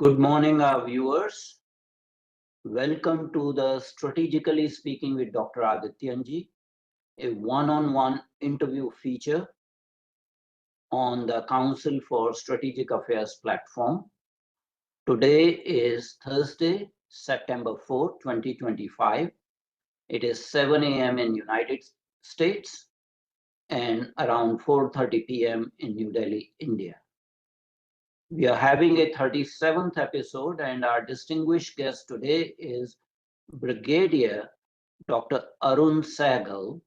Good morning, our viewers. Welcome to the Strategically Speaking with Dr. Adityanjee, a one-on-one interview feature on the Council for Strategic Affairs platform. Today is Thursday, September 4, 2025. It is 7 a.m. in United States and around 4:30 p.m. in New Delhi, India. We are having a 37th episode, and our distinguished guest today is Brigadier Dr. Arun Sahgal,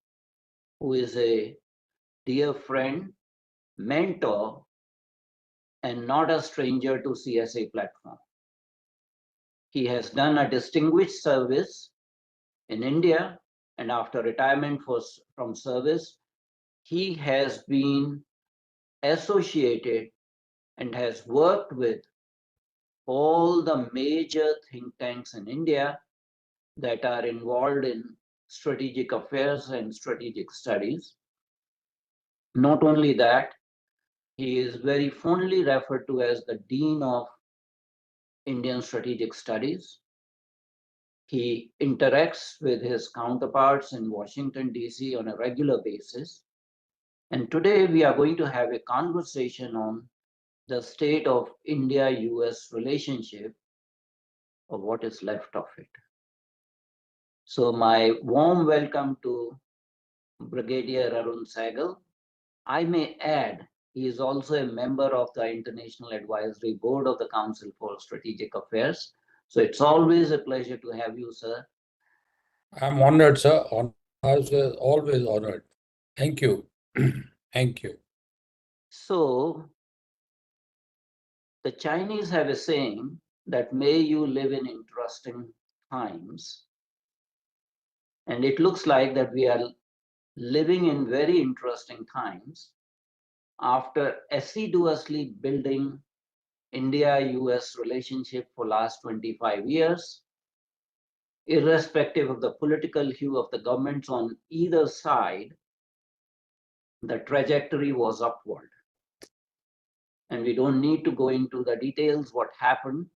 who is a dear friend, mentor, and not a stranger to CSA platform. He has done a distinguished service in India, and after retirement from service, he has been associated and has worked with all the major think tanks in India that are involved in strategic affairs and strategic studies. Not only that, he is very fondly referred to as the Dean of Indian Strategic Studies. He interacts with his counterparts in Washington, D.C. on a regular basis. And today we are going to have a conversation on the state of India-US relationship, or what is left of it. So my warm welcome to Brigadier Arun Sahgal. I may add, he is also a member of the International Advisory Board of the Council for Strategic Affairs. So it's always a pleasure to have you, sir. I'm honored, sir. Always honored. Thank you. Thank you. So the Chinese have a saying that may you live in interesting times. And it looks like that we are living in very interesting times after assiduously building India-US relationship for last 25 years, irrespective of the political hue of the governments on either side, the trajectory was upward. And we don't need to go into the details what happened,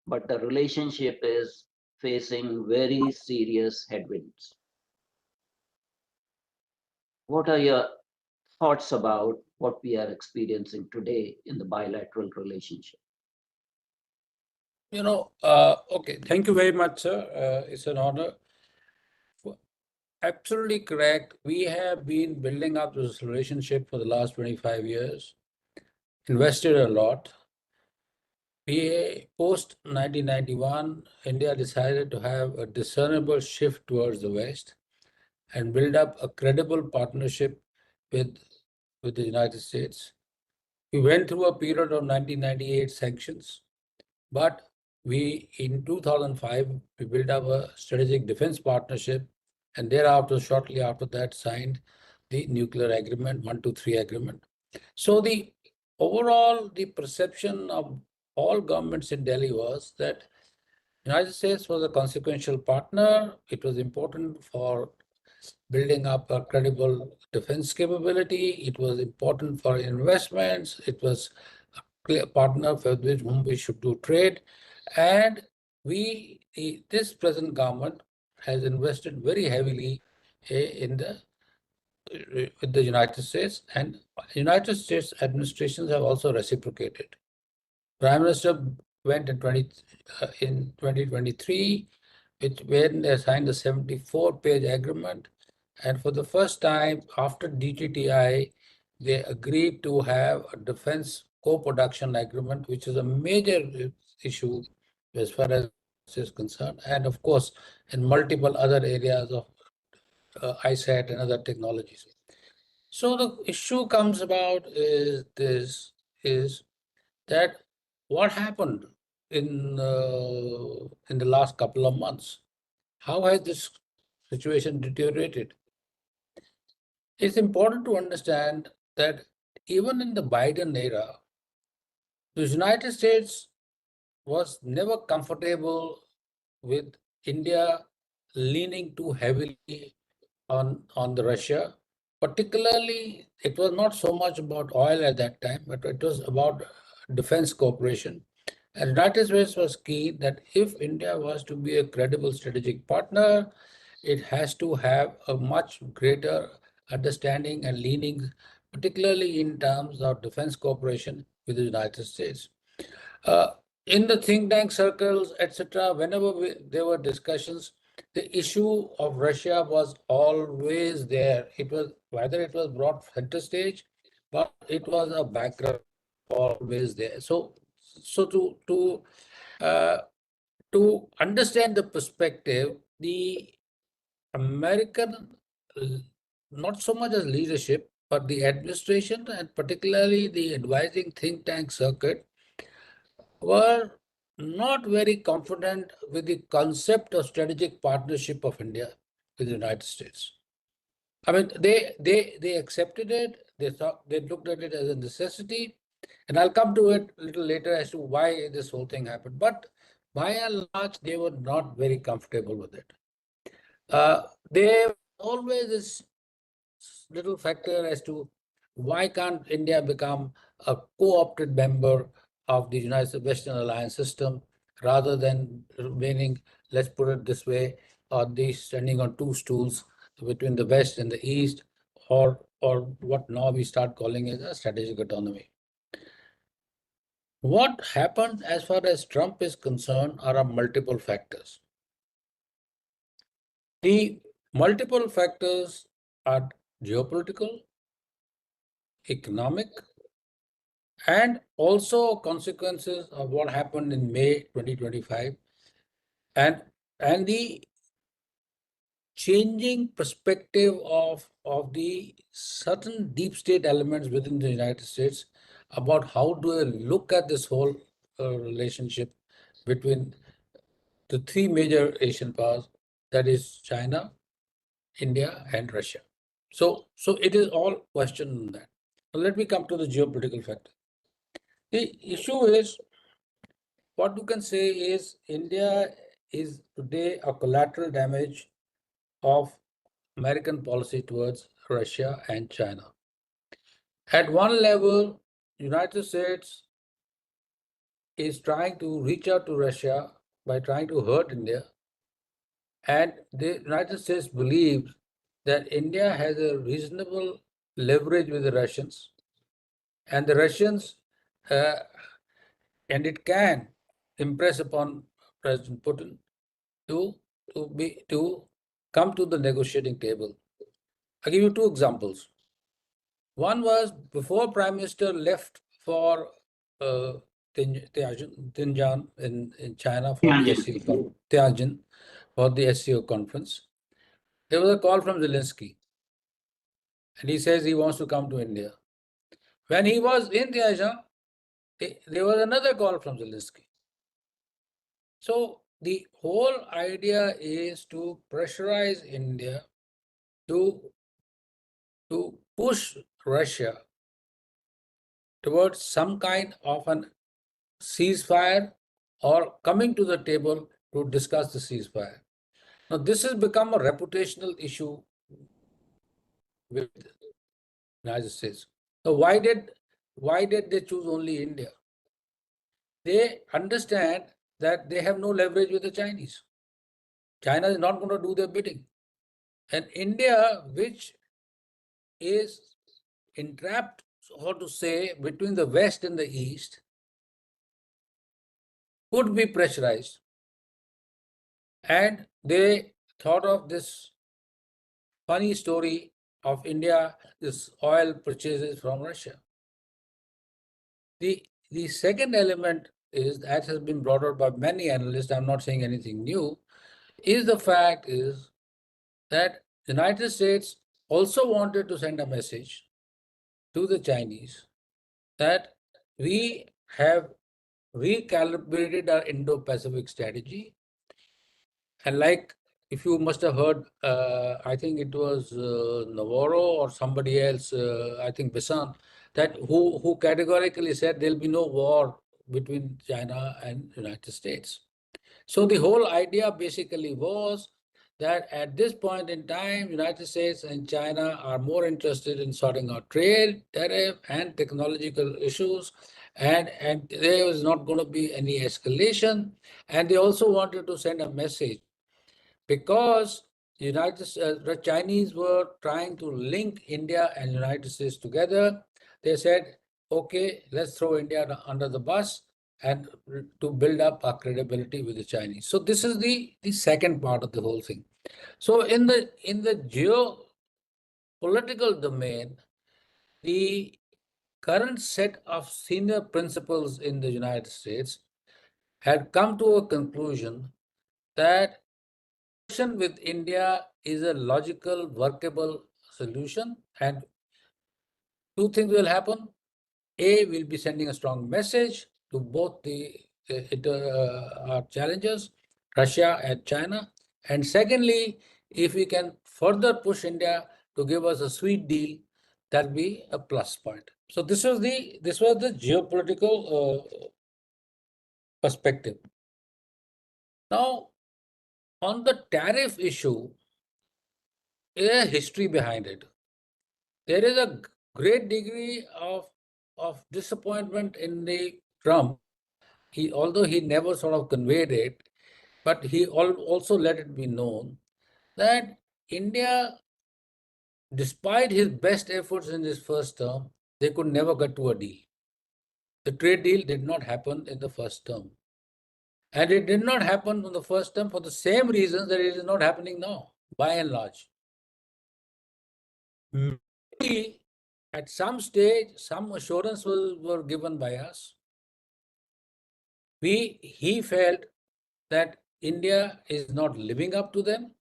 but the relationship is facing very serious headwinds. What are your thoughts about what we are experiencing today in the bilateral relationship? Okay. Thank you very much, sir. It's an honor. Absolutely correct. We have been building up this relationship for the last 25 years, invested a lot. Post 1991, India decided to have a discernible shift towards the West and build up a credible partnership with the United States. We went through a period of 1998 sanctions, but in 2005, we built up a strategic defense partnership, and thereafter, shortly after that, signed the nuclear agreement, 123 agreement. So the perception of all governments in Delhi was that United States was a consequential partner. It was important for building up a credible defense capability. It was important for investments. It was a clear partner with whom we should do trade. And this present government has invested very heavily with the United States, and United States administrations have also reciprocated. Prime Minister went in 2023, when they signed the 74-page agreement, and for the first time after DTTI, they agreed to have a defense co-production agreement, which is a major issue as far as is concerned, and of course in multiple other areas of ISAT and other technologies. So the issue comes about is that what happened in the last couple of months? How has this situation deteriorated? It's important to understand that even in the Biden era, the United States was never comfortable with India leaning too heavily on the Russia. Particularly, it was not so much about oil at that time, but it was about defense cooperation. And United States was keen that if India was to be a credible strategic partner, it has to have a much greater understanding and leaning, particularly in terms of defense cooperation with the United States. Uh, in the think tank circles, etc., whenever there were discussions, the issue of Russia was always there. It was whether it was brought center stage, but it was a background always there. So uh, to understand the perspective, the American, not so much as leadership, but the administration and particularly the advising think tank circuit were not very confident with the concept of strategic partnership of India with the United States. I mean, they accepted it. They thought they looked at it as a necessity, and I'll come to it a little later as to why this whole thing happened. But by and large, they were not very comfortable with it. There always this little factor as to why can't India become a co-opted member of the United States Western Alliance system rather than remaining, let's put it this way, on the standing on two stools between the West and the East, or what now we start calling it a strategic autonomy. What happened as far as Trump is concerned are multiple factors. The multiple factors are geopolitical, economic, and also consequences of what happened in May 2025 and the changing perspective of the certain deep state elements within the United States about how do they look at this whole relationship between the three major Asian powers, that is China, India, and Russia. So it is all questioned on that. Now let me come to the geopolitical factor. The issue is, what you can say is India is today a collateral damage of American policy towards Russia and China. At one level, United States is trying to reach out to Russia by trying to hurt India. And the United States believes that India has a reasonable leverage with the Russians, and the Russians, and it can impress upon President Putin to come to the negotiating table. I'll give you two examples. One was before Prime Minister left for Tianjin in China for the SCO, Tianjin for the SCO conference. There was a call from Zelensky, and he says he wants to come to India. When he was in Tianjin, there was another call from Zelensky. So the whole idea is to pressurize India to push Russia towards some kind of an ceasefire or coming to the table to discuss the ceasefire. Now, this has become a reputational issue with the United States. So why did they choose only India? They understand that they have no leverage with the Chinese. China is not going to do their bidding. And India, which is entrapped, so to say, between the West and the East, could be pressurized. And they thought of this funny story of India, this oil purchases from Russia. The second element is, that has been brought out by many analysts, I'm not saying anything new, is the fact is that the United States also wanted to send a message to the Chinese that we have recalibrated our Indo-Pacific strategy. And like, if you must have heard, I think it was Navarro or somebody else, I think Bisson, that who categorically said there'll be no war between China and United States. So the whole idea basically was that at this point in time, United States and China are more interested in sorting out trade, tariff, and technological issues, and there was not going to be any escalation. And they also wanted to send a message because the Chinese were trying to link India and United States together. They said, okay, let's throw India under the bus and to build up our credibility with the Chinese. So this is the second part of the whole thing. So in the geopolitical domain, the current set of senior principals in the United States had come to a conclusion that with India is a logical, workable solution, and two things will happen. A, will be sending a strong message to both our challengers, Russia and China. And secondly, if we can further push India to give us a sweet deal, that'll be a plus point. So this was the geopolitical perspective. Now, on the tariff issue, there's a history behind it. There is a great degree of disappointment in the Trump. Although he never sort of conveyed it, but he also let it be known that India, despite his best efforts in his first term, they could never get to a deal. The trade deal did not happen in the first term. And it did not happen in the first term for the same reasons that it is not happening now, by and large. Maybe at some stage, some assurance were given by us. He felt that India is not living up to them.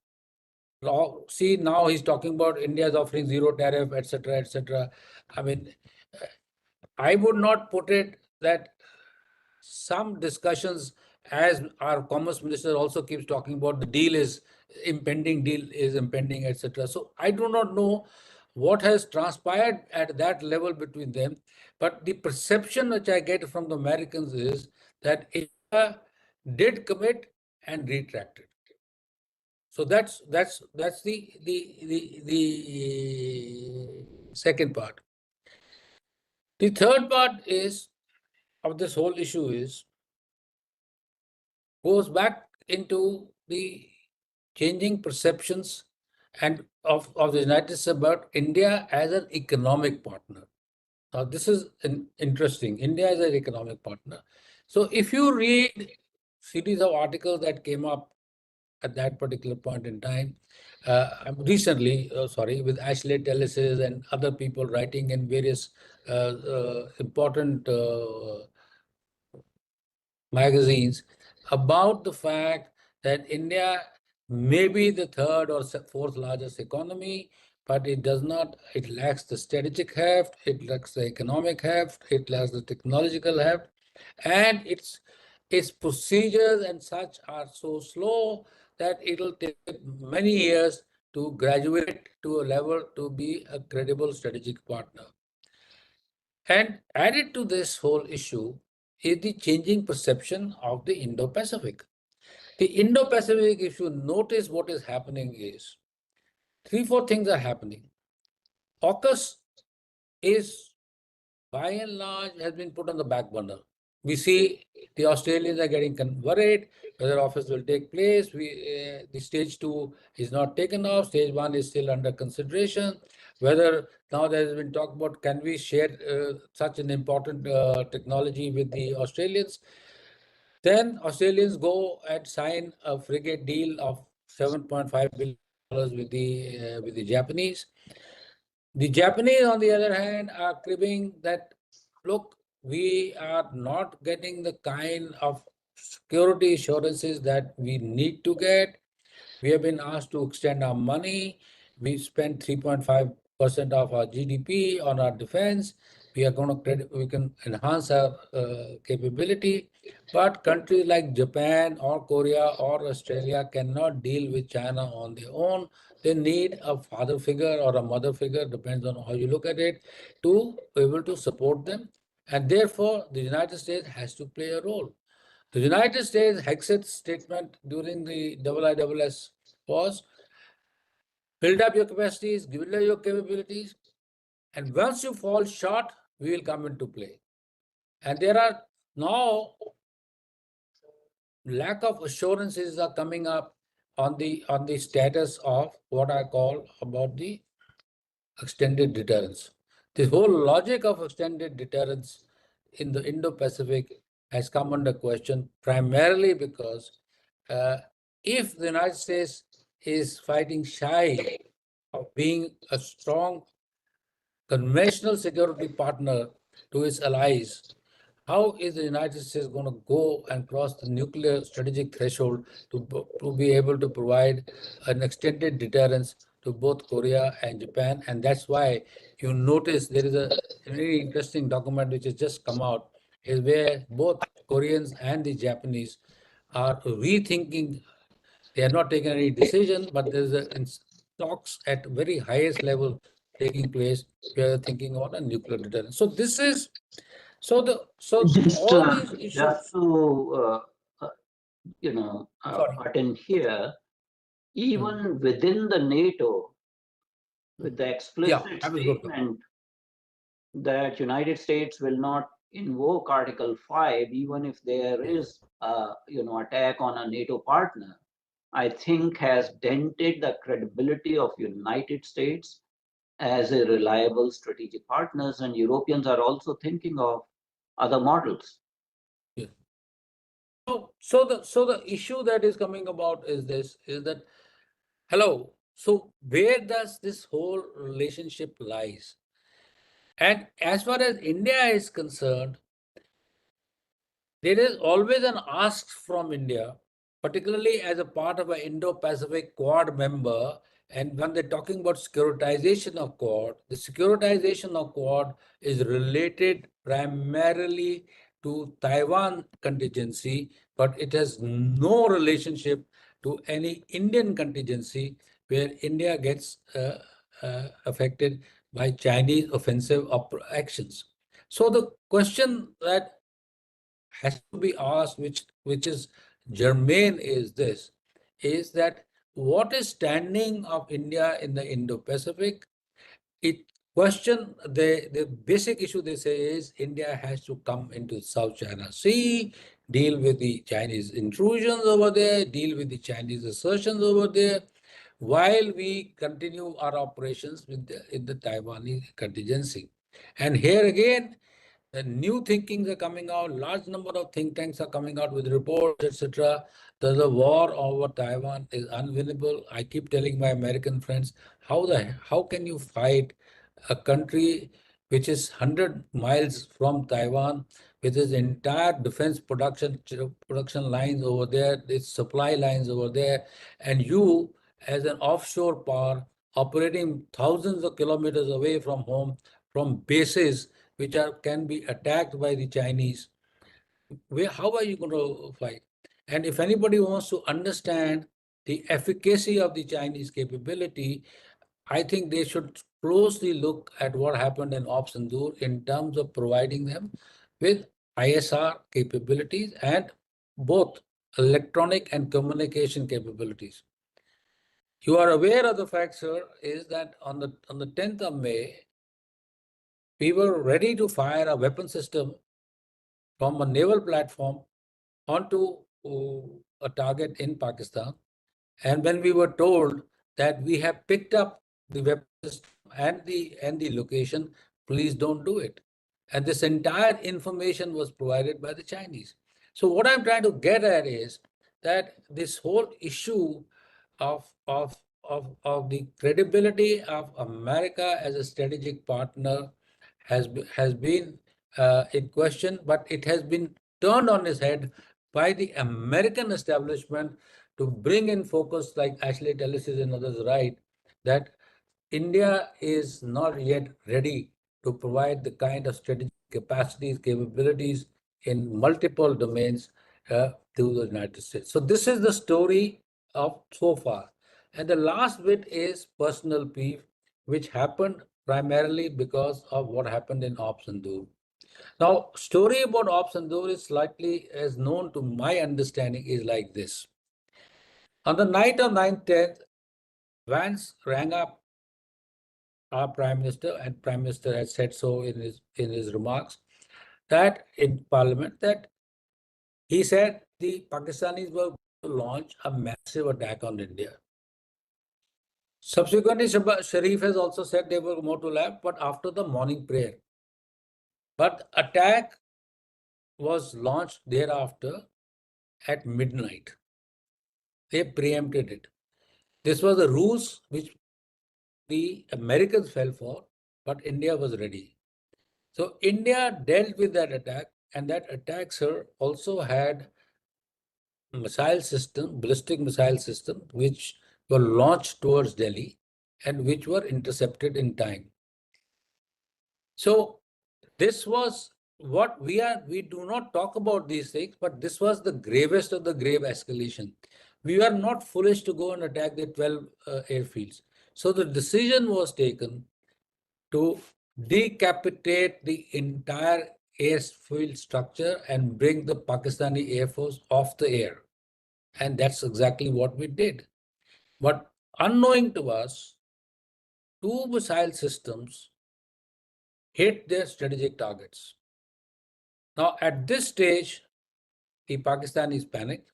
See, now he's talking about India is offering zero tariff, etc., etc. I mean, I would not put it that some discussions, as our commerce minister also keeps talking about, the deal is impending, etc. So I do not know what has transpired at that level between them, but the perception which I get from the Americans is that India did commit and retracted. So that's the second part. The third part is of this whole issue goes back into the changing perceptions and of the United States about India as an economic partner. Now, this is interesting. India is an economic partner. So if you read series of articles that came up at that particular point in time, recently, with Ashley Tellises and other people writing in various important magazines about the fact that India may be the third or fourth largest economy, but it lacks the strategic heft, it lacks the economic heft, it lacks the technological heft, and its procedures and such are so slow that it'll take many years to graduate to a level to be a credible strategic partner. And added to this whole issue is the changing perception of the Indo-Pacific. The Indo-Pacific, if you notice what is happening is, 3-4 things are happening. AUKUS is, by and large, has been put on the back burner. We see the Australians are getting worried whether AUKUS will take place. The stage 2 is not taken off. Stage 1 is still under consideration. Whether now there has been talk about can we share such an important technology with the Australians. Then Australians go and sign a frigate deal of $7.5 billion with the Japanese. The Japanese, on the other hand, are cribbing that, look, we are not getting the kind of security assurances that we need to get. We have been asked to extend our money. We spent 3.5% of our GDP on our defense. We can enhance our capability. But countries like Japan or Korea or Australia cannot deal with China on their own. They need a father figure or a mother figure, depends on how you look at it, to be able to support them. And therefore, the United States has to play a role. The United States exit statement during the IISS was build up your capacities, build up your capabilities, and once you fall short, we will come into play. And there are now lack of assurances are coming up on the status of what I call about the extended deterrence. The whole logic of extended deterrence in the Indo-Pacific has come under question primarily because if the United States is fighting shy of being a strong conventional security partner to its allies, how is the United States going to go and cross the nuclear strategic threshold to be able to provide an extended deterrence to both Korea and Japan? And that's why you notice there is a very interesting document which has just come out, is where both Koreans and the Japanese are rethinking. They are not taking any decision, but there's talks at very highest level taking place. We are thinking about a nuclear deterrence. So this is Just, all these issues. just to Sorry. put in here, even within the NATO, with the explicit statement that United States will not invoke Article 5, even if there is attack on a NATO partner, I think has dented the credibility of United States as a reliable strategic partners, and Europeans are also thinking of other models. Yeah. So the issue that is coming about is that hello. So where does this whole relationship lies? And as far as India is concerned, there is always an ask from India, particularly as a part of an Indo-Pacific Quad member. And when they're talking about securitization of Quad, the securitization of Quad is related primarily to Taiwan contingency, but it has no relationship to any Indian contingency where India gets affected by Chinese offensive actions. So the question that has to be asked, which is germane, is that what is standing of India in the Indo-Pacific? It question the basic issue they say is India has to come into South China Sea, deal with the Chinese intrusions over there, deal with the Chinese assertions over there, while we continue our operations in the Taiwanese contingency. And here again, the new thinkings are coming out. Large number of think tanks are coming out with reports, etc. The war over Taiwan is unwinnable. I keep telling my American friends, how can you fight a country which is 100 miles from Taiwan, with its entire defense production lines over there, its supply lines over there, and you as an offshore power operating thousands of kilometers away from home, from bases which can be attacked by the Chinese. How are you going to fight? And if anybody wants to understand the efficacy of the Chinese capability, I think they should closely look at what happened in Ops Sindoor in terms of providing them with ISR capabilities and both electronic and communication capabilities. You are aware of the fact, sir, is that on the 10th of May, we were ready to fire a weapon system from a naval platform onto a target in Pakistan. And when we were told that we have picked up the weapon system and the location, please don't do it. And this entire information was provided by the Chinese. So what I'm trying to get at is that this whole issue of the credibility of America as a strategic partner has been in question, but it has been turned on its head by the American establishment to bring in focus, like Ashley Tellis and others write, that India is not yet ready to provide the kind of strategic capacities, capabilities in multiple domains to the United States. So this is the story of so far. And the last bit is personal beef, which happened primarily because of what happened in Ops Sindoor. Now, story about Ops Sindoor is slightly, as known to my understanding, is like this. On the night of 9/10, Vance rang up our Prime Minister, and Prime Minister had said so in his remarks, that in Parliament that he said the Pakistanis were going to launch a massive attack on India. Subsequently, Sharif has also said they were more to left, but after the morning prayer. But attack was launched thereafter at midnight. They preempted it. This was a ruse which the Americans fell for, but India was ready. So India dealt with that attack, and that attack, sir, also had missile system, ballistic missile system, which were launched towards Delhi and which were intercepted in time. So this was what we do not talk about these things, but this was the gravest of the grave escalation. We were not foolish to go and attack the 12 airfields. So the decision was taken to decapitate the entire airfield structure and bring the Pakistani Air Force off the air. And that's exactly what we did. But unknowing to us, 2 missile systems hit their strategic targets. Now, at this stage, the Pakistanis panicked.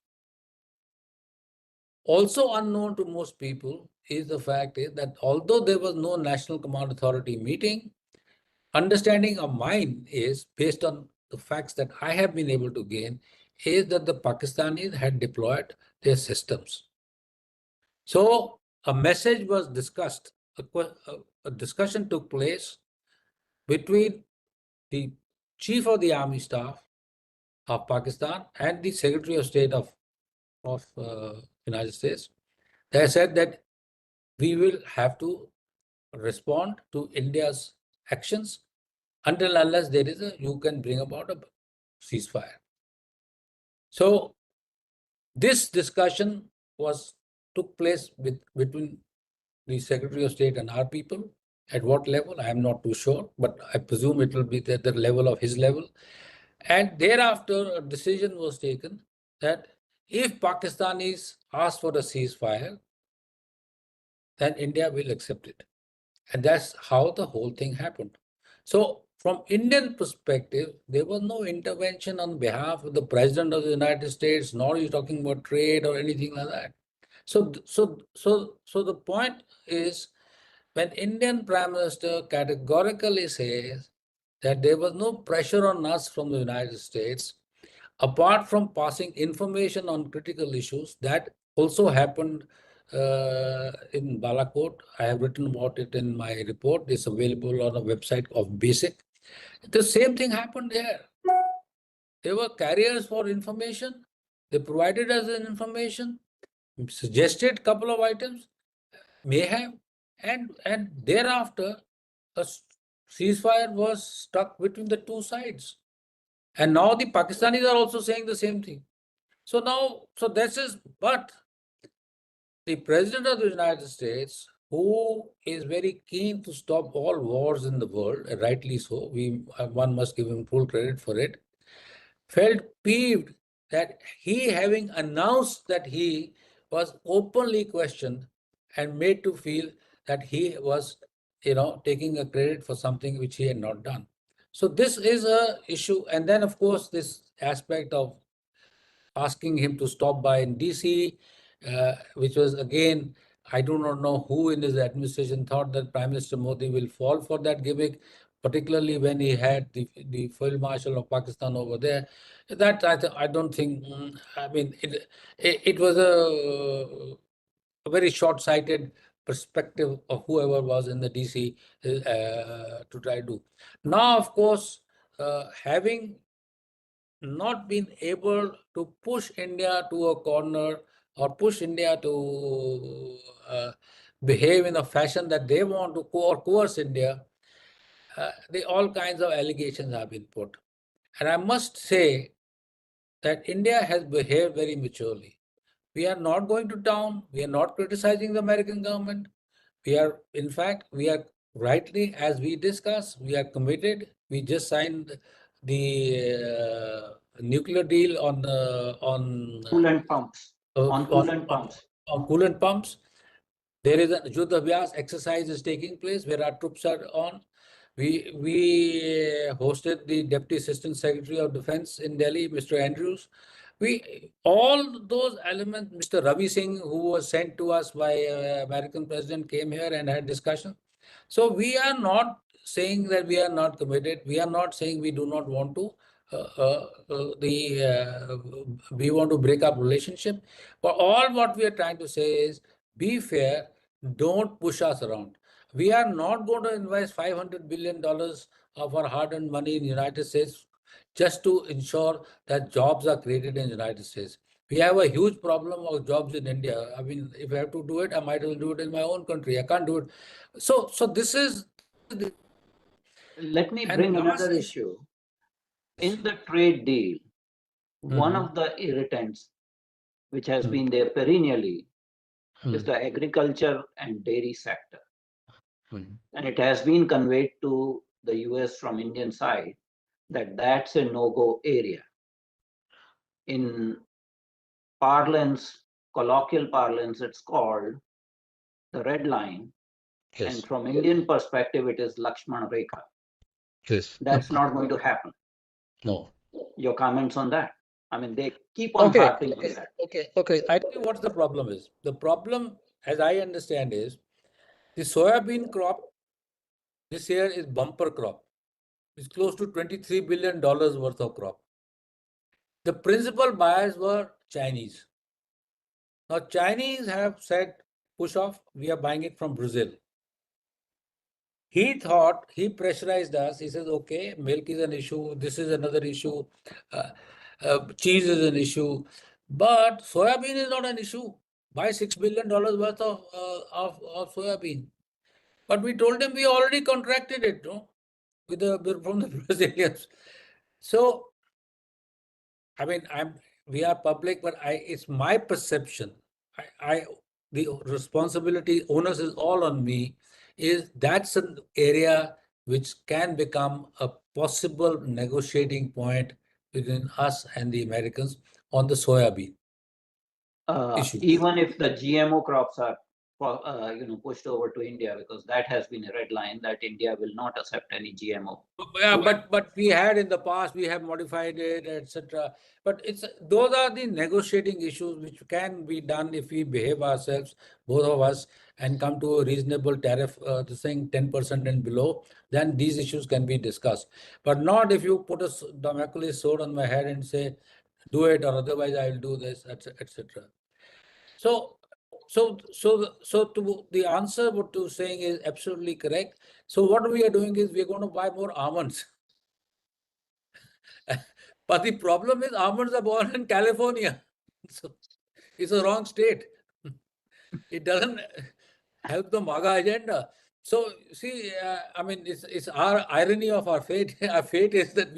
Also unknown to most people is the fact is that although there was no National Command Authority meeting, understanding of mine is based on the facts that I have been able to gain is that the Pakistanis had deployed their systems. So a message was discussed, a discussion took place between the Chief of the Army Staff of Pakistan and the Secretary of State of United States. They said that we will have to respond to India's actions until unless there is you can bring about a ceasefire. So this discussion took place between the Secretary of State and our people. At what level, I am not too sure, but I presume it will be at the level of his level. And thereafter, a decision was taken that if Pakistanis ask for a ceasefire, then India will accept it. And that's how the whole thing happened. So from Indian perspective, there was no intervention on behalf of the President of the United States, nor are you talking about trade or anything like that. So the point is, when Indian Prime Minister categorically says that there was no pressure on us from the United States, apart from passing information on critical issues, that also happened in Balakot. I have written about it in my report. It's available on a website of BASIC. The same thing happened there. There were carriers for information. They provided us an information, suggested a couple of items, may have, and thereafter a ceasefire was struck between the 2 sides. And now the Pakistanis are also saying the same thing. So this is, but the President of the United States, who is very keen to stop all wars in the world, rightly so, one must give him full credit for it, felt peeved that he, having announced that he was openly questioned and made to feel that he was, taking a credit for something which he had not done. So this is a issue. And then, of course, this aspect of asking him to stop by in DC, which was again, I do not know who in his administration thought that Prime Minister Modi will fall for that gimmick, particularly when he had the Field Marshal of Pakistan over there. That I don't think, I mean, it was a very short-sighted perspective of whoever was in the DC to try to do. Now, of course, having not been able to push India to a corner or push India to behave in a fashion that they want to coerce India, all kinds of allegations have been put. And I must say that India has behaved very maturely. We are not going to town. We are not criticizing the American government. In fact, we are rightly, as we discussed, we are committed. We just signed the nuclear deal on coolant pumps. On coolant pumps. There is a Yuddha Abhyas exercise is taking place where our troops are on. We hosted the Deputy Assistant Secretary of Defense in Delhi, Mr. Andrews. All those elements, Mr. Ravi Singh, who was sent to us by American president, came here and had discussion. So we are not saying that we are not committed. We are not saying we do not want to. We want to break up relationship. But all what we are trying to say is be fair. Don't push us around. We are not going to invest $500 billion of our hard-earned money in the United States just to ensure that jobs are created in the United States. We have a huge problem of jobs in India. I mean, if I have to do it, I might as well do it in my own country. I can't do it. So this is the, Let me and bring last another is issue. In the trade deal, one Mhm. of the irritants which has Mhm. been there perennially is Mhm. the agriculture and dairy sector. Mhm. And it has been conveyed to the US from Indian side that that's a no-go area. In parlance, colloquial parlance, it's called the red line. And Yes. from Indian perspective, it is Lakshman Rekha. Yes. That's not going to happen. No. Your comments on that? I mean, they keep on Okay. harping on that. Okay. I tell you what the problem is. The problem, as I understand, is the soybean crop this year is bumper crop. It's close to $23 billion worth of crop. The principal buyers were Chinese. Now, Chinese have said, push off, we are buying it from Brazil. He thought, he pressurized us. He says, okay, milk is an issue. This is another issue. Uh, cheese is an issue. But soybean is not an issue. Buy $6 billion worth of soybean. But we told him we already contracted it, no? From the Brazilians. So, I mean, we are public, but it's my perception. The responsibility, onus is all on me. That's an area which can become a possible negotiating point between us and the Americans on the soybean issue. Even if the GMO crops are pushed over to India, because that has been a red line that India will not accept any GMO. Yeah, but we had in the past, we have modified it, etc. But those are the negotiating issues which can be done if we behave ourselves, both of us, and come to a reasonable tariff, the saying 10% and below. Then these issues can be discussed. But not if you put a Damocles sword on my head and say, do it, or otherwise I will do this, etc. So, to the answer what you're saying is absolutely correct. So what we are doing is we are going to buy more almonds. But the problem is almonds are born in California. So it's a wrong state. It doesn't help the MAGA agenda. So see, I mean, it's our irony of our fate. Our fate is that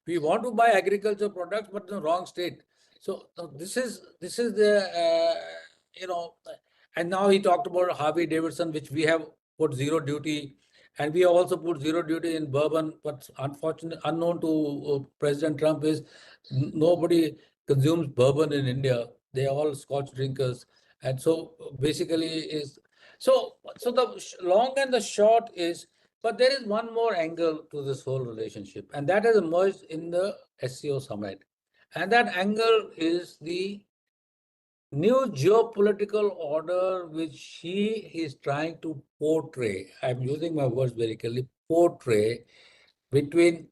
we want to buy agriculture products, but in the wrong state. So this is the and now he talked about Harvey Davidson, which we have put zero duty, and we have also put zero duty in bourbon. But unfortunately, unknown to President Trump is nobody consumes bourbon in India. They are all Scotch drinkers, and so basically is so the long and the short is. But there is one more angle to this whole relationship, and that has emerged in the SCO summit, and that angle is the new geopolitical order which he is trying to portray. I'm using my words very carefully. Portray between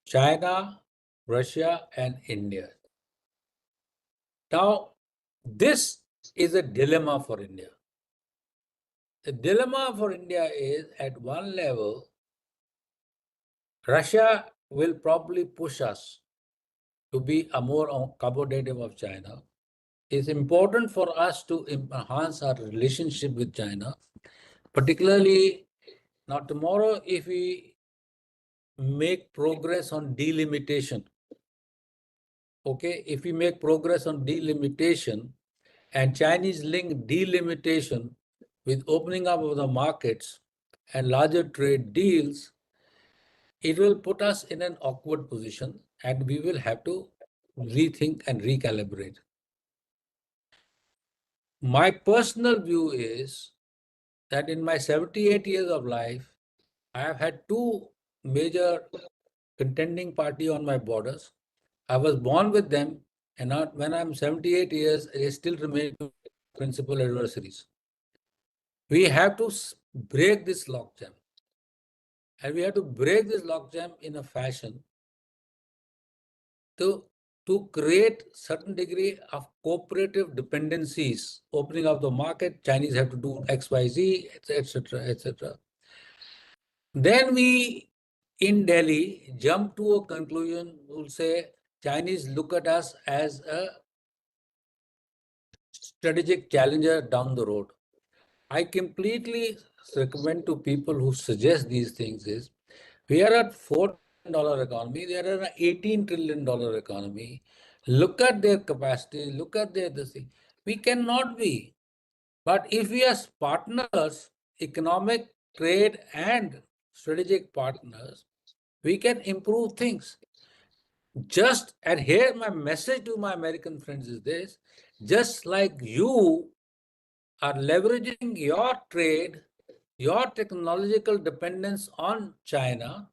China, Russia, and India. Now, this is a dilemma for India. The dilemma for India is at one level, Russia will probably push us to be a more accommodative of China. It's important for us to enhance our relationship with China, particularly now tomorrow if we make progress on delimitation. Okay, if we make progress on delimitation and Chinese link delimitation with opening up of the markets and larger trade deals, it will put us in an awkward position and we will have to rethink and recalibrate. My personal view is that in my 78 years of life, I have had two major contending party on my borders. I was born with them, and when I'm 78 years, they still remain principal adversaries. We have to break this logjam. And we have to break this logjam in a fashion to create certain degree of cooperative dependencies, opening up the market. Chinese have to do X, Y, Z, etc., etc. Then we, in Delhi, jump to a conclusion. We'll say Chinese look at us as a strategic challenger down the road. I completely recommend to people who suggest these things is we are at $4 economy, they are an $18 trillion economy. Look at their capacity, look at their this thing. We cannot be. But if we are partners, economic, trade, and strategic partners, we can improve things. Just, and here my message to my American friends is this: just like you are leveraging your trade, your technological dependence on China,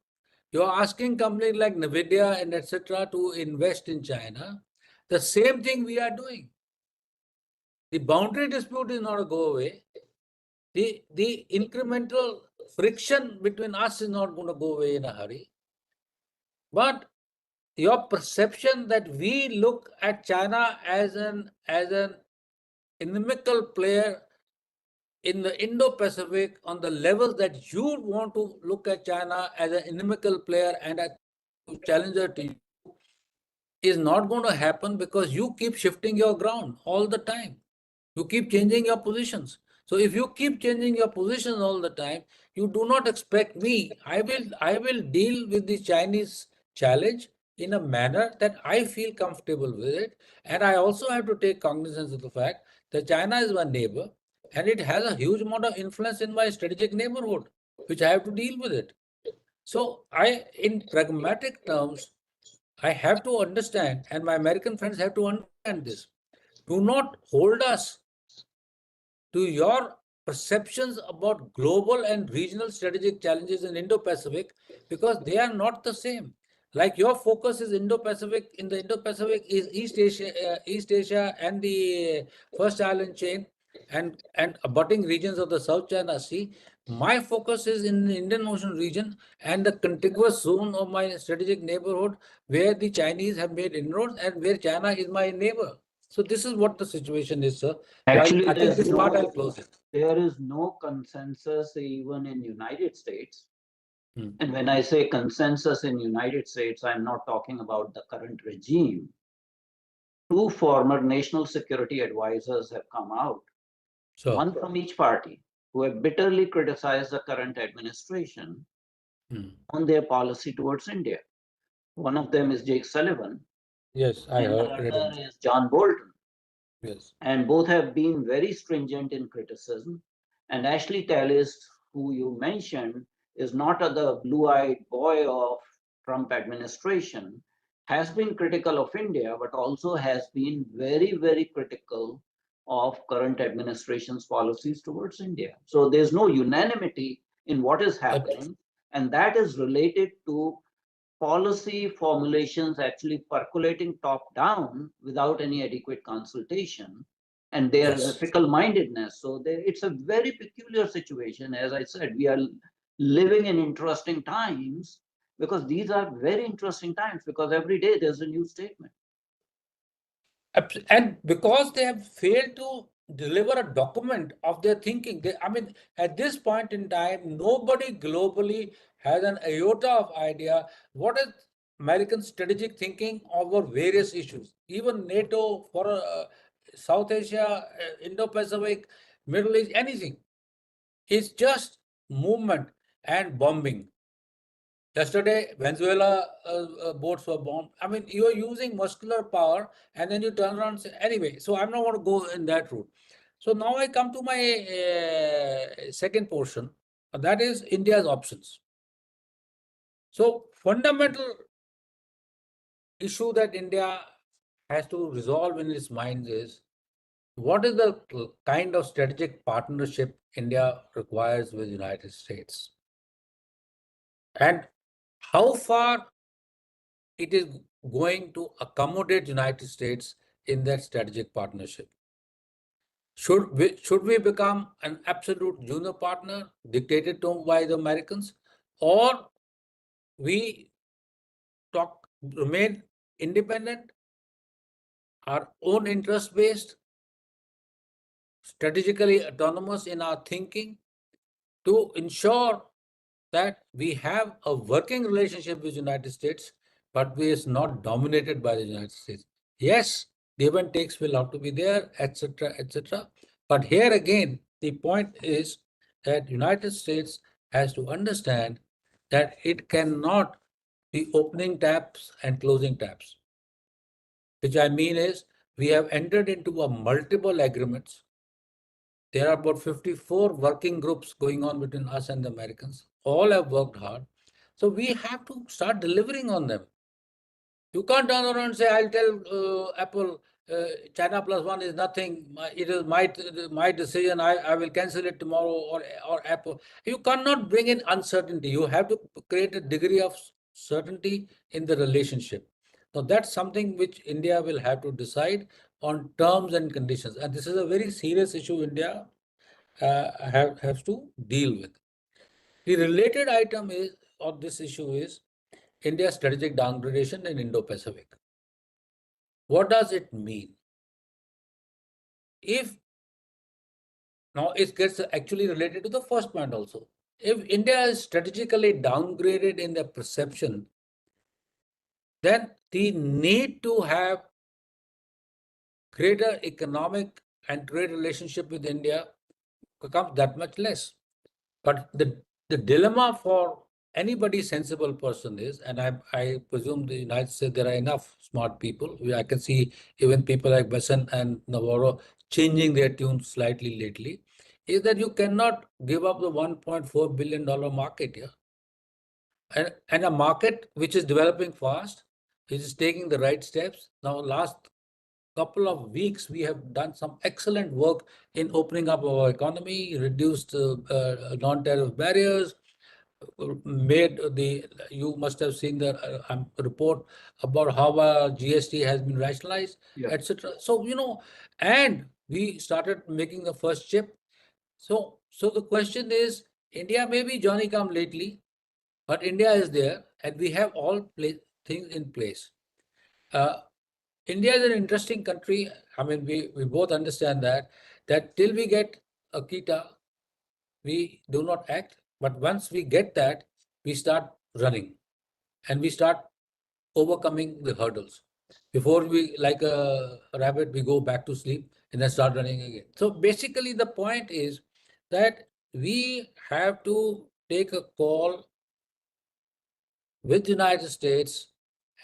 you're asking companies like NVIDIA and etc. to invest in China. The same thing we are doing. The boundary dispute is not a go away. The incremental friction between us is not going to go away in a hurry. But your perception that we look at China as an inimical player in the Indo-Pacific on the level that you want to look at China as an inimical player and a challenger to you is not going to happen, because you keep shifting your ground all the time. You keep changing your positions. So if you keep changing your positions all the time, you do not expect me. I will deal with the Chinese challenge in a manner that I feel comfortable with it. And I also have to take cognizance of the fact that China is my neighbor and it has a huge amount of influence in my strategic neighborhood, which I have to deal with it. So in pragmatic terms, I have to understand, and my American friends have to understand this. Do not hold us to your perceptions about global and regional strategic challenges in Indo-Pacific, because they are not the same. Like your focus is Indo-Pacific, in the Indo-Pacific is East Asia and the First Island chain and abutting regions of the South China Sea. My focus is in the Indian Ocean region and the contiguous zone of my strategic neighborhood, where the Chinese have made inroads and where China is my neighbor. So this is what the situation is, sir. So Actually, I think this part I'll close it. there is no consensus even in United States. Hmm. And when I say consensus in United States, I'm not talking about the current regime. Two former national security advisors have come out, So, one from each party, who have bitterly criticized the current administration on their policy towards India. One of them is Jake Sullivan, yes, I and the heard it. other is John Bolton. Yes. And both have been very stringent in criticism. And Ashley Tallis, who you mentioned, is not the blue-eyed boy of Trump administration, has been critical of India, but also has been very, very critical of current administration's policies towards India. So there's no unanimity in what is happening, and that is related to policy formulations actually percolating top down without any adequate consultation, and there is a fickle mindedness. So it's a very peculiar situation. As I said, we are living in interesting times, because these are very interesting times, because every day there's a new statement. And because they have failed to deliver a document of their thinking, I mean, at this point in time, nobody globally has an iota of idea what is American strategic thinking over various issues. Even NATO, for South Asia, Indo-Pacific, Middle East, anything. It's just movement and bombing. Yesterday, Venezuela boats were bombed. I mean, you're using muscular power and then you turn around and say, anyway, so I'm not going to go in that route. So now I come to my second portion, and that is India's options. So fundamental issue that India has to resolve in its mind is, what is the kind of strategic partnership India requires with the United States? and how far it is going to accommodate United States in that strategic partnership. Should we become an absolute junior partner dictated to by the Americans, or we remain independent, our own interest based, strategically autonomous in our thinking to ensure that we have a working relationship with the United States, but we is not dominated by the United States. Yes, give and takes will have to be there, etc., etc. But here again, the point is that United States has to understand that it cannot be opening taps and closing taps. Which I mean is, we have entered into a multiple agreements. There are about 54 working groups going on between us and the Americans. All have worked hard. So we have to start delivering on them. You can't turn around and say, I'll tell Apple, China plus one is nothing. It is my decision. I will cancel it tomorrow, or Apple. You cannot bring in uncertainty. You have to create a degree of certainty in the relationship. Now that's something which India will have to decide on terms and conditions. And this is a very serious issue India has to deal with. The related item is, or this issue is, India's strategic downgradation in Indo-Pacific. What does it mean? If now it gets actually related to the first point also. If India is strategically downgraded in the perception, then the need to have greater economic and trade relationship with India becomes that much less. But the dilemma for anybody sensible person is, and I presume the United States, there are enough smart people. I can see even people like Besson and Navarro changing their tune slightly lately, is that you cannot give up the $1.4 billion market here. And a market which is developing fast, which is taking the right steps. Now, last couple of weeks, we have done some excellent work in opening up our economy, reduced non-tariff barriers, you must have seen the report about how GST has been rationalized, etc. So, and we started making the first chip. So the question is, India may be Johnny come lately, but India is there, and we have all things in place. India is an interesting country. I mean, we both understand that till we get a Kita, we do not act. But once we get that, we start running and we start overcoming the hurdles. Before we, like a rabbit, we go back to sleep and then start running again. So basically, the point is that we have to take a call with the United States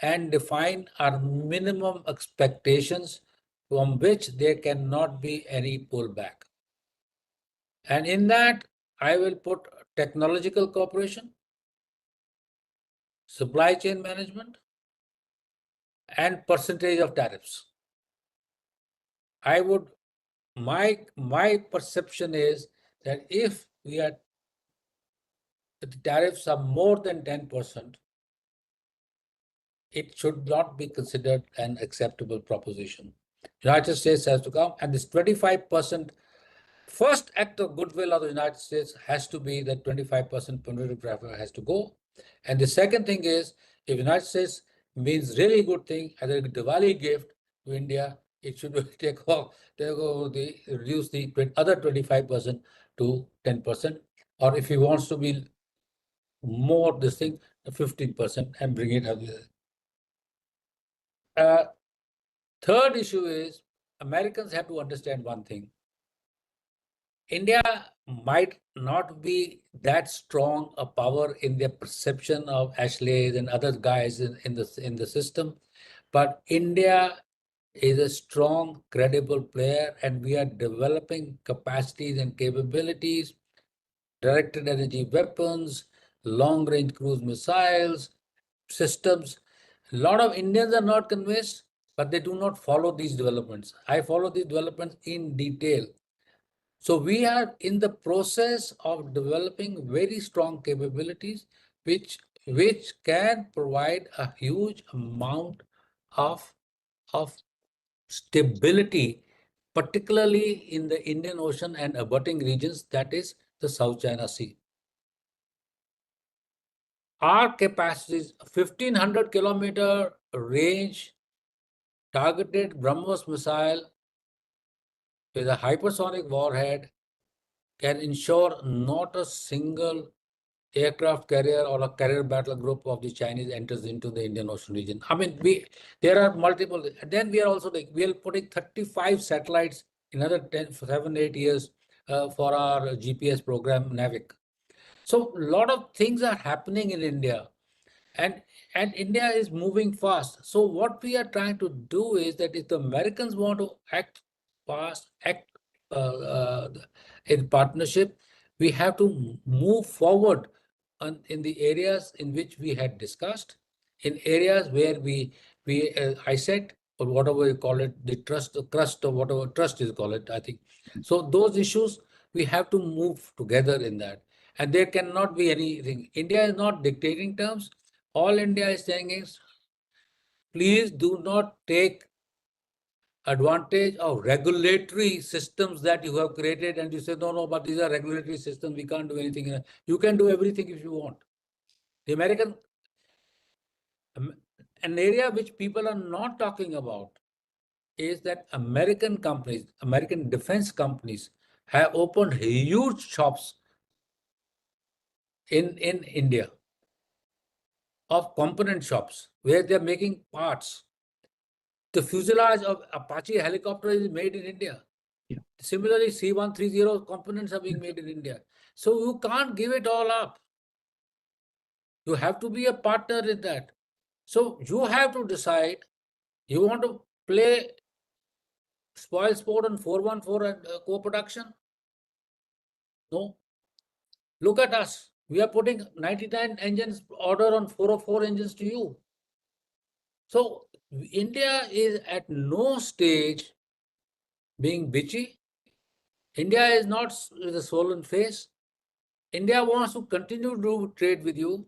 and define our minimum expectations from which there cannot be any pullback. And in that, I will put technological cooperation, supply chain management, and percentage of tariffs. My perception is that if the tariffs are more than 10%, it should not be considered an acceptable proposition. United States has to come, and this 25% first act of goodwill of the United States has to be that 25% punitive tariff has to go. And the second thing is, if the United States means really good thing as a Diwali gift to India, it should reduce the other 25% to 10%, or if he wants to be more this thing, 15%, and bring it up. Third issue is, Americans have to understand one thing. India might not be that strong a power in their perception of Ashleys and other guys in the system, but India is a strong, credible player, and we are developing capacities and capabilities, directed energy weapons, long-range cruise missiles, systems. A lot of Indians are not convinced, but they do not follow these developments. I follow these developments in detail. So we are in the process of developing very strong capabilities, which can provide a huge amount of stability, particularly in the Indian Ocean and abutting regions, that is the South China Sea. Our capacity is 1,500 kilometer range targeted BrahMos missile with a hypersonic warhead can ensure not a single aircraft carrier or a carrier battle group of the Chinese enters into the Indian Ocean region. I mean, there are multiple. Then we are also we are putting 35 satellites in another 7, 8 years for our GPS program, NAVIC. So a lot of things are happening in India, and India is moving fast. So what we are trying to do is that if the Americans want to act fast, act in partnership, we have to move forward in the areas in which we had discussed, in areas where I said, or whatever you call it, the trust or whatever trust is called it, I think. So those issues, we have to move together in that. And there cannot be anything. India is not dictating terms. All India is saying is, please do not take advantage of regulatory systems that you have created, and you say, no, but these are regulatory systems, we can't do anything. You can do everything if you want. The American, an area which people are not talking about is that American companies, American defense companies have opened huge shops in India of component shops where they're making parts. The fuselage of Apache helicopter is made in India. Yeah. Similarly, C-130 components are being made in India. So you can't give it all up. You have to be a partner in that. So you have to decide, you want to play spoil sport and 414 and co-production? No. Look at us. We are putting 99 engines order on 404 engines to you. So India is at no stage being bitchy. India is not with a swollen face. India wants to continue to do trade with you,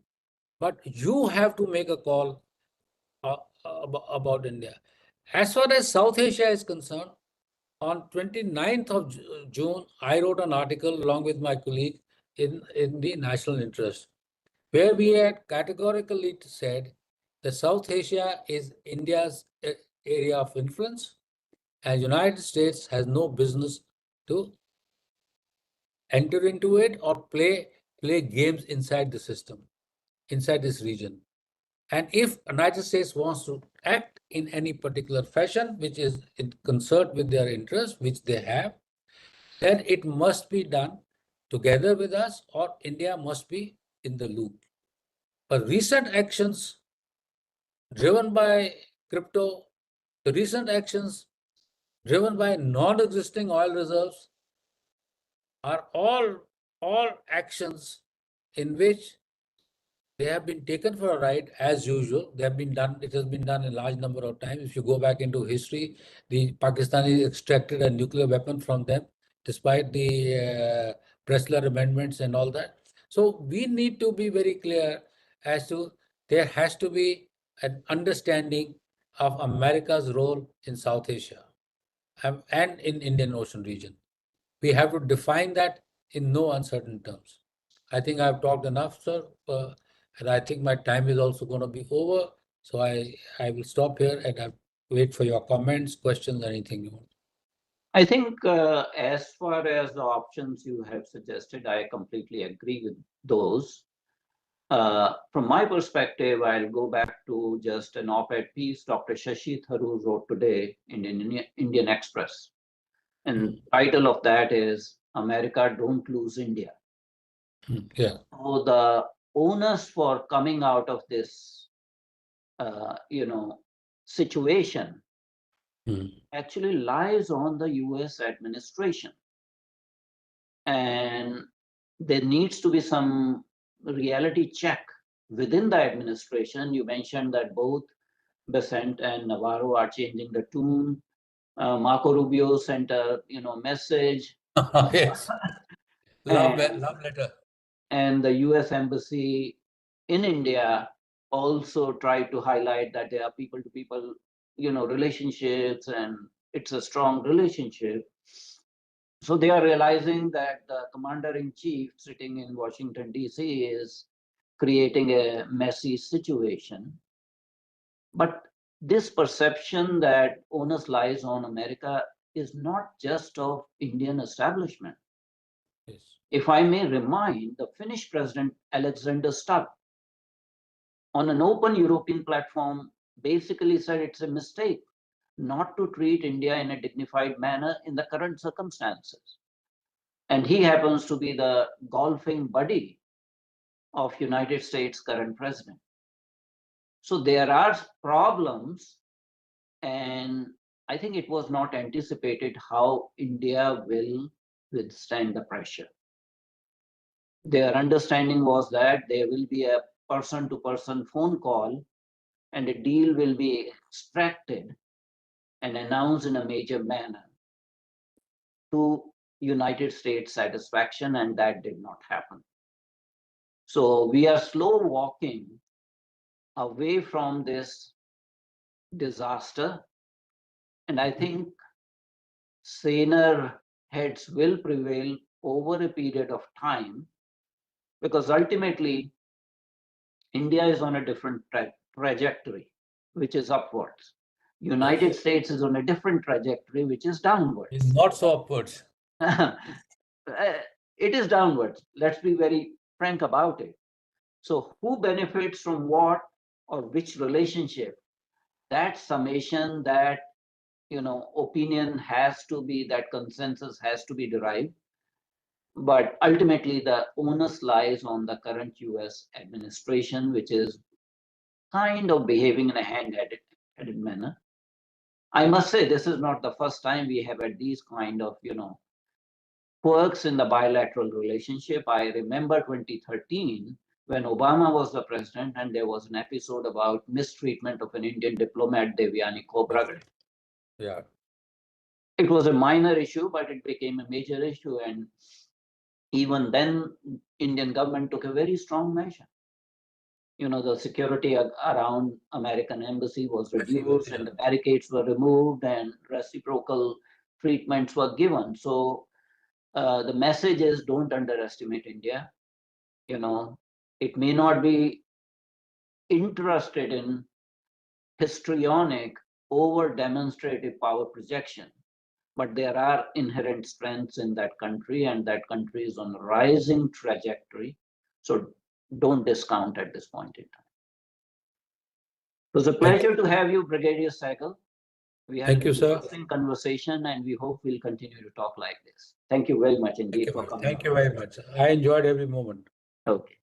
but you have to make a call about India. As far as South Asia is concerned, on 29th of June, I wrote an article along with my colleague in the National Interest, where we had categorically said that South Asia is India's area of influence, and United States has no business to enter into it or play games inside the system, inside this region. And if United States wants to act in any particular fashion, which is in concert with their interests, which they have, then it must be done together with us, or India must be in the loop. But recent actions driven by crypto, the recent actions driven by non-existing oil reserves are all actions in which they have been taken for a ride as usual. They have been done. It has been done a large number of times. If you go back into history, the Pakistanis extracted a nuclear weapon from them, despite the Pressler amendments and all that. So we need to be very clear as to there has to be an understanding of America's role in South Asia and in Indian Ocean region. We have to define that in no uncertain terms. I think I've talked enough, sir, and I think my time is also going to be over. So I will stop here and I wait for your comments, questions, anything you want. I think as far as the options you have suggested, I completely agree with those. From my perspective, I'll go back to just an op-ed piece Dr. Shashi Tharoor wrote today in Indian Express. And title of that is America Don't Lose India. Yeah. So the onus for coming out of this, situation actually lies on the US administration. And there needs to be some reality check within the administration. You mentioned that both Besant and Navarro are changing the tune. Marco Rubio sent a message. Yes. Love letter. And the US embassy in India also try to highlight that there are people to people, relationships, and it's a strong relationship. So they are realizing that the commander-in-chief sitting in Washington, D.C. is creating a messy situation. But this perception that onus lies on America is not just of Indian establishment. Yes. If I may remind, the Finnish president Alexander Stubb, on an open European platform, basically said it's a mistake not to treat India in a dignified manner in the current circumstances. And he happens to be the golfing buddy of United States current president. So there are problems, and I think it was not anticipated how India will withstand the pressure. Their understanding was that there will be a person-to-person phone call and a deal will be extracted and announced in a major manner to United States satisfaction, and that did not happen. So we are slow walking away from this disaster, and I think saner heads will prevail over a period of time, because ultimately India is on a different trajectory, which is upwards. United States is on a different trajectory, which is downwards. It's not so upwards. It is downwards. Let's be very frank about it. So who benefits from what or which relationship? That summation, that opinion has to be, that consensus has to be derived. But ultimately, the onus lies on the current US administration, which is kind of behaving in a hand-headed manner. I must say, this is not the first time we have had these kind of, quirks in the bilateral relationship. I remember 2013, when Obama was the president, and there was an episode about mistreatment of an Indian diplomat, Devyani Khobragade. Yeah. It was a minor issue, but it became a major issue. And even then, Indian government took a very strong measure. The security around American embassy was reduced, and the barricades were removed, and reciprocal treatments were given. So the message is, don't underestimate India. It may not be interested in histrionic, over demonstrative power projection, but there are inherent strengths in that country, and that country is on a rising trajectory. So don't discount at this point in time. It was a pleasure to have you, Brigadier Sahgal. We had an interesting conversation, and we hope we'll continue to talk like this. Thank you very much indeed for coming. Thank you very much. I enjoyed every moment. Okay.